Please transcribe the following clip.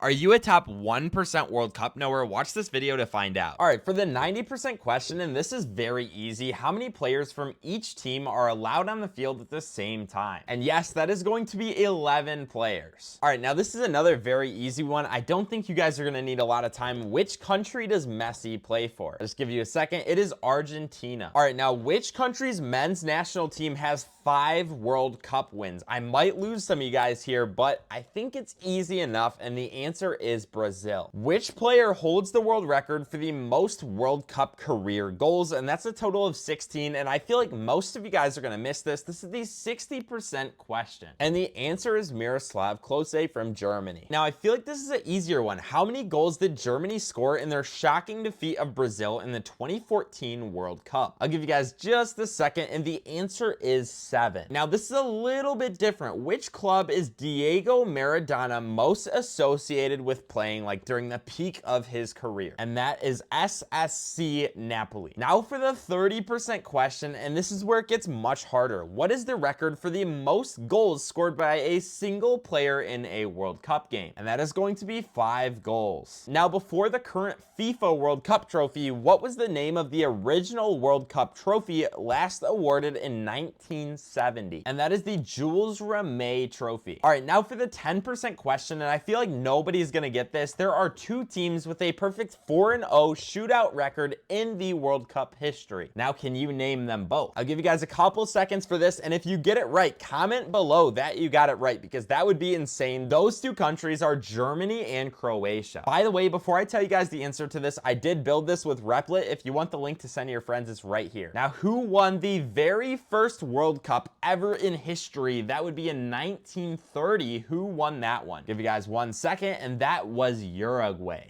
Are you a top 1% World Cup knower? Watch this video to find out. All right, for the 90% question, and this is very easy, how many players from each team are allowed on the field at the same time? And yes, that is going to be 11 players. All right, now this is another very easy one. I don't think you guys are gonna need a lot of time. Which country does Messi play for? I'll just give you a second. It is Argentina. All right, now which country's men's national team has 5 World Cup wins? I might lose some of you guys here, but I think it's easy enough, and the answer is Brazil. Which player holds the world record for the most World Cup career goals? And that's a total of 16, and I feel like most of you guys are gonna miss this. This is the 60% question, and the answer is Miroslav Klose from Germany. Now, I feel like this is an easier one. How many goals did Germany score in their shocking defeat of Brazil in the 2014 World Cup? I'll give you guys just a second, and the answer is 7. Now, this is a little bit different. Which club is Diego Maradona most associated with playing like during the peak of his career? And that is SSC Napoli. Now for the 30% question, and this is where it gets much harder. What is the record for the most goals scored by a single player in a World Cup game? And that is going to be 5 goals. Now, before the current FIFA World Cup trophy, what was the name of the original World Cup trophy last awarded in 1970? And that is the Jules Rimet trophy. All right, now for the 10% question, and I feel like nobody's gonna get this. There are 2 teams with a perfect 4-0 shootout record in the World Cup history. Now, can you name them both? I'll give you guys a couple seconds for this, and if you get it right, comment below that you got it right, because that would be insane. Those 2 countries are Germany and Croatia. By the way, before I tell you guys the answer to this, I did build this with Replit. If you want the link to send to your friends, it's right here. Now, who won the very first World Cup ever in history? That would be in 1930. Who won that one? Give you guys 1 second, and that was Uruguay.